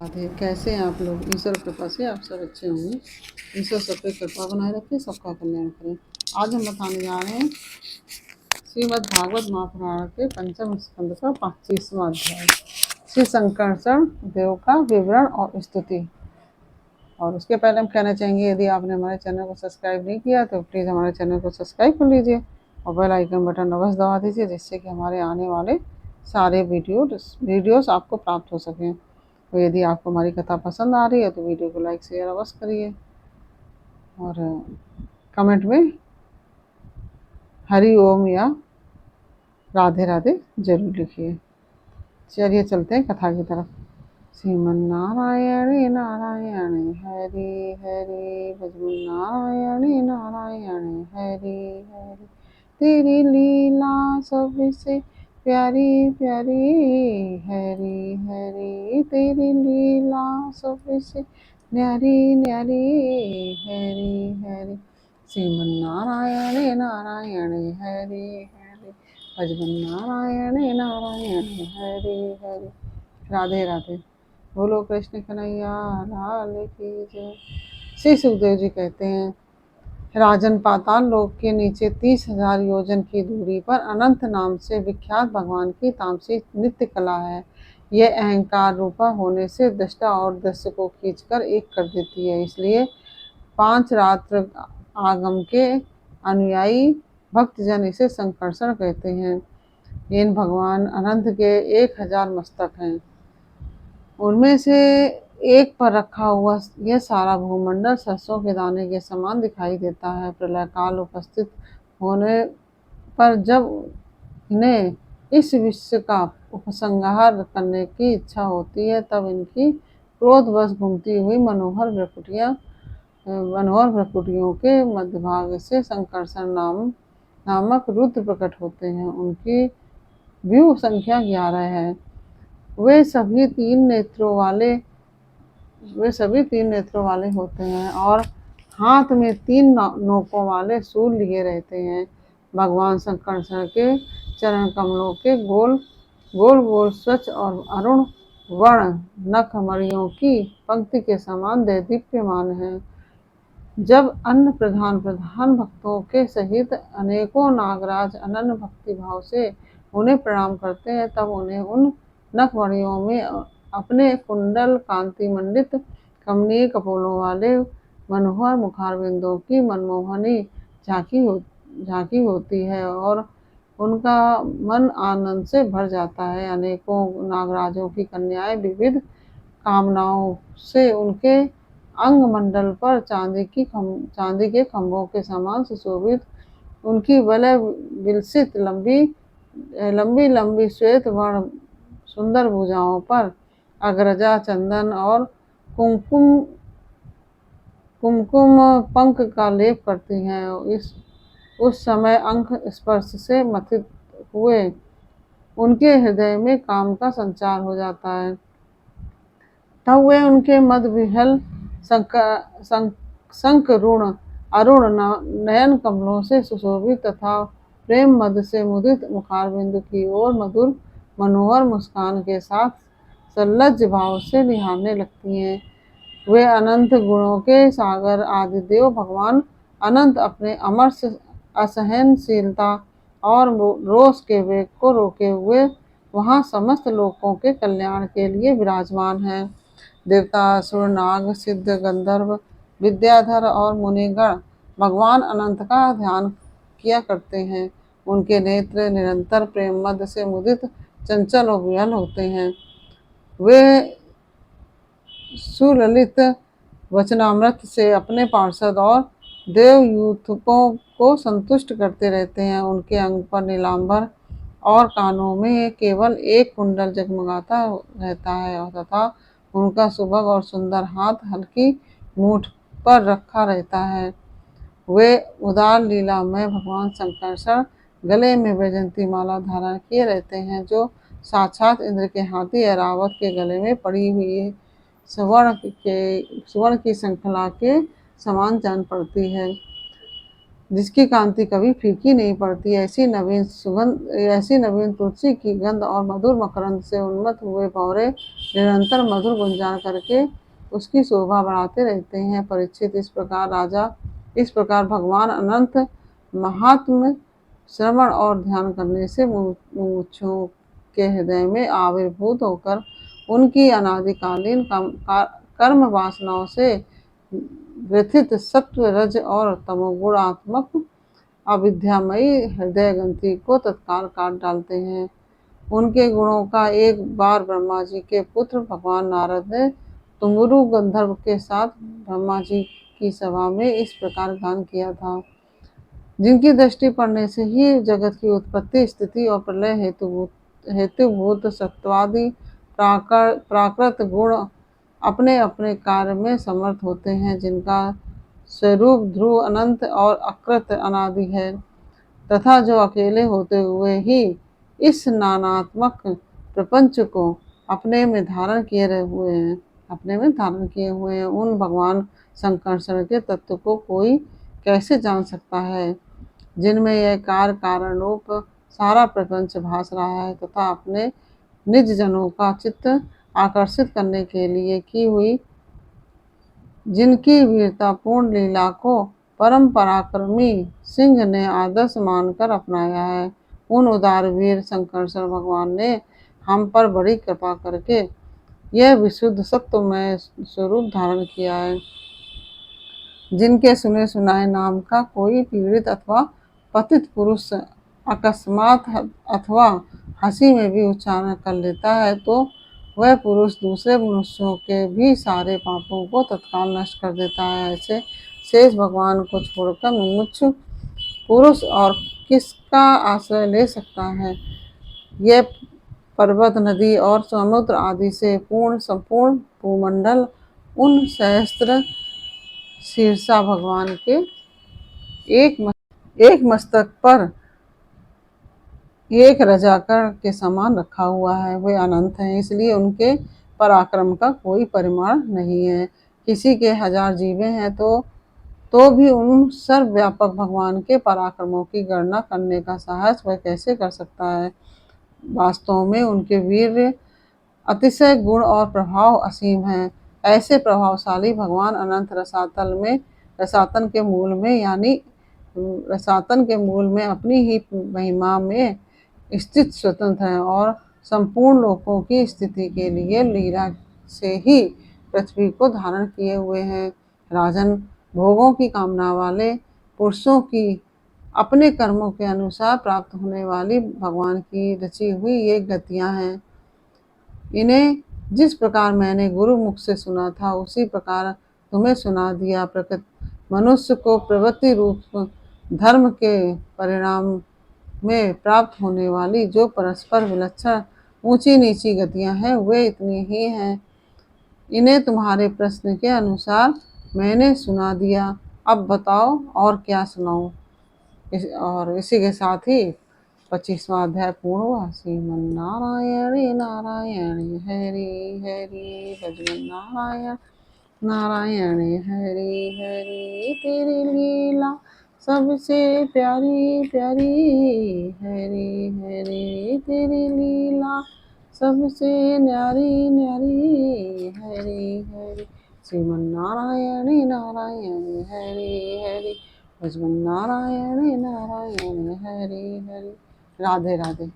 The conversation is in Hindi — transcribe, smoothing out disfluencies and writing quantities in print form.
राधे। कैसे हैं आप लोग? ईश्वर कृपा से आप सब अच्छे होंगे। ईश्वर सब पे कृपा बनाए रखे, सबका कल्याण करें। आज हम बताने जा रहे हैं श्रीमद् भागवत महापुराण के पंचम स्कंद का 25वां अध्याय, श्री संकर्षण देव का विवरण और स्तुति। और उसके पहले हम कहना चाहेंगे, यदि आपने हमारे चैनल को सब्सक्राइब नहीं किया तो प्लीज़ हमारे चैनल को सब्सक्राइब कर लीजिए और बेल आइकन बटन अवश्य दबा दीजिए, जिससे कि हमारे आने वाले सारे वीडियोस आपको प्राप्त हो सकें। तो यदि आपको हमारी कथा पसंद आ रही है तो वीडियो को लाइक शेयर अवश्य करिए और कमेंट में हरि ओम या राधे राधे जरूर लिखिए। चलिए चलते हैं कथा की तरफ। श्रीमन्नारायण नारायण हरि हरि, नारायण नारायण हरि हरि। तेरी लीला सबसे प्यारी प्यारी हरि हरि, तेरी लीला सबसे न्यारी न्यारी हरि हरि। श्रीमन्नारायण नारायण हरि हरि, नारायण नारायण हरि हरि। राधे राधे। बोलो कृष्ण कन्हैया लाल की जय। श्री सुखदेव जी कहते हैं, राजन, पाताल लोक के नीचे 30,000 योजन की दूरी पर अनंत नाम से विख्यात भगवान की तामसी नित्य कला है। यह अहंकार रूपा होने से दृष्टा और दृश्य को खींचकर एक कर देती है। इसलिए 5 रात्र आगम के अनुयायी भक्तजन इसे संकर्षण कहते हैं। इन भगवान अनंत के 1000 मस्तक हैं। उनमें से एक पर रखा हुआ यह सारा भूमंडल सरसों के दाने के समान दिखाई देता है। प्रलय काल उपस्थित होने पर जब इन्हें इस विश्व का उपसंहार करने की इच्छा होती है, तब इनकी क्रोधवश घूमती हुई मनोहर भ्रकुटियों के मध्य भाग से संकर्षण नामक रुद्र प्रकट होते हैं। उनकी व्यूह संख्या 11 है। वे सभी तीन नेत्रों वाले होते हैं और हाथ में 3 नोकों वाले शूल लिए रहते हैं। भगवान संकर्षण के चरण कमलों के गोल गोल स्वच्छ और अरुण वर्ण नख मणियों की पंक्ति के समान दैदीप्यमान है। जब अन्य प्रधान भक्तों के सहित अनेकों नागराज अनन्य भक्ति भाव से उन्हें प्रणाम करते हैं, तब उन्हें उन नखमणियों में अपने कुंडल कांति मंडित कमनीय कपोलों वाले मनोहर मुखारविंदों की मनमोहनी झांकी होती है और उनका मन आनंद से भर जाता है। अनेकों नागराजों की कन्याएं विविध कामनाओं से उनके अंग मंडल पर चांदी के खंभों के समान सुशोभित उनकी वलय विलसित लंबी लंबी श्वेत वर्ण सुंदर भुजाओं पर अग्रजा चंदन और कुमकुम पंख का लेप करती हैं। उस समय अंक स्पर्श से मथित हुए उनके हृदय में काम का संचार हो जाता है। तब वे उनके मद विहल संकरुण अरुण नयन कमलों से सुशोभित तथा प्रेम मद से मुदित मुखारबिंद की ओर मधुर मनोहर मुस्कान के साथ सल्लज भाव से निहारने लगती हैं। वे अनंत गुणों के सागर आदिदेव भगवान अनंत अपने अमर असहनशीलता और रोष के वेग को रोके हुए वहां समस्त लोकों के कल्याण के लिए विराजमान हैं। देवता, असुर, नाग, सिद्ध, गंधर्व, विद्याधर और मुनिगण भगवान अनंत का ध्यान किया करते हैं। उनके नेत्र निरंतर प्रेम मद से मुदित चंचल और विहल होते हैं। वे सुललित वचनामृत से अपने पार्षद और देवयूथकों को संतुष्ट करते रहते हैं। उनके अंग पर नीलांबर और कानों में केवल एक कुंडल जगमगाता रहता है तथा उनका सुभग और सुंदर हाथ हल्की मूठ पर रखा रहता है। वे उदार लीला में भगवान संकर्षण गले में वैजयंती माला धारण किए रहते हैं, जो साक्षात इंद्र के हाथी ऐरावत के गले में पड़ी हुई स्वर्ण की श्रृंखला के समान जान पड़ती है। जिसकी कांति कभी फीकी नहीं पड़ती। ऐसी नवीन तुलसी की गंध और मधुर मकरंद से उन्मत्त हुए भंवरे निरंतर मधुर गुंजान करके उसकी शोभा बढ़ाते रहते हैं। परीक्षित, इस प्रकार भगवान अनंत महात्म श्रवण और ध्यान करने से मुमुक्षुओं के हृदय में आविर्भूत होकर उनकी अनादिकालीन कर्म वासनाओं से ग्रथित सत्व, रज और तमोगुणात्मक अविद्यामयी हृदय ग्रंथि को तत्काल काट डालते हैं। उनके गुणों का एक बार ब्रह्मा जी के पुत्र भगवान नारद ने तुम्बुरु गंधर्व के साथ ब्रह्मा जी की सभा में इस प्रकार गान किया था। जिनकी दृष्टि पड़ने से ही जगत की उत्पत्ति, स्थिति और प्रलय हेतुभूत सत्वादि प्राकृत गुण अपने अपने कार्य में समर्थ होते हैं, जिनका स्वरूप ध्रुव, अनंत और अकृत अनादि है, तथा जो अकेले होते हुए ही इस नानात्मक प्रपंच को अपने में धारण किए हुए हैं, उन भगवान संकर्षण के तत्व को कोई कैसे जान सकता है, जिनमें यह कारण रूप सारा प्रपंच भास रहा है, तथा अपने निज जनों का चित्त आकर्षित करने के लिए की हुई जिनकी वीरतापूर्ण लीला को परम पराक्रमी सिंह ने आदर्श मानकर अपनाया है। उन उदार वीर संकर्षण भगवान ने हम पर बड़ी कृपा करके यह विशुद्ध सत्वमय स्वरूप धारण किया है, जिनके सुने सुनाए नाम का कोई पीड़ित अथवा पतित पुरुष अकस्मात अथवा हंसी में भी उच्चारण कर लेता है तो वह पुरुष दूसरे मनुष्यों के भी सारे पापों को तत्काल नष्ट कर देता है। ऐसे शेष भगवान को छोड़कर मुमुक्षु पुरुष और किसका आश्रय ले सकता है। यह पर्वत, नदी और समुद्र आदि से संपूर्ण भूमंडल उन सहस्त्र शीर्षा भगवान के एक मस्तक पर एक रजाकर के समान रखा हुआ है। वे अनंत हैं, इसलिए उनके पराक्रम का कोई परिमाण नहीं है। किसी के 1000 जीवे हैं तो भी उन सर्वव्यापक भगवान के पराक्रमों की गणना करने का साहस वह कैसे कर सकता है। वास्तव में उनके वीर्य, अतिशय गुण और प्रभाव असीम हैं। ऐसे प्रभावशाली भगवान अनंत रसातन के मूल में अपनी ही महिमा में स्थित स्वतंत्र हैं और संपूर्ण लोकों की स्थिति के लिए लीला से ही पृथ्वी को धारण किए हुए हैं। राजन, भोगों की कामना वाले पुरुषों की अपने कर्मों के अनुसार प्राप्त होने वाली भगवान की रची हुई ये गतियां हैं। इन्हें जिस प्रकार मैंने गुरु मुख से सुना था उसी प्रकार तुम्हें सुना दिया। मनुष्य को प्रवृत्ति रूप धर्म के परिणाम में प्राप्त होने वाली जो परस्पर विलक्षण ऊंची नीची गतियां हैं वे इतनी ही हैं। इन्हें तुम्हारे प्रश्न के अनुसार मैंने सुना दिया। अब बताओ और क्या सुनाऊं। और इसी के साथ ही 25वां अध्याय पूर्ण हुआ। श्रीमन्नारायण नारायण हरि हरि, भजन नारायण नारायण हरि हरि, तेरी लीला सबसे प्यारी प्यारी, हरि हरि तेरी लीला सबसे न्यारी न्यारी, हरि हरि। श्रीमन्नारायण नारायण हरि हरि, भजन नारायण नारायण हरि हरि। राधे राधे।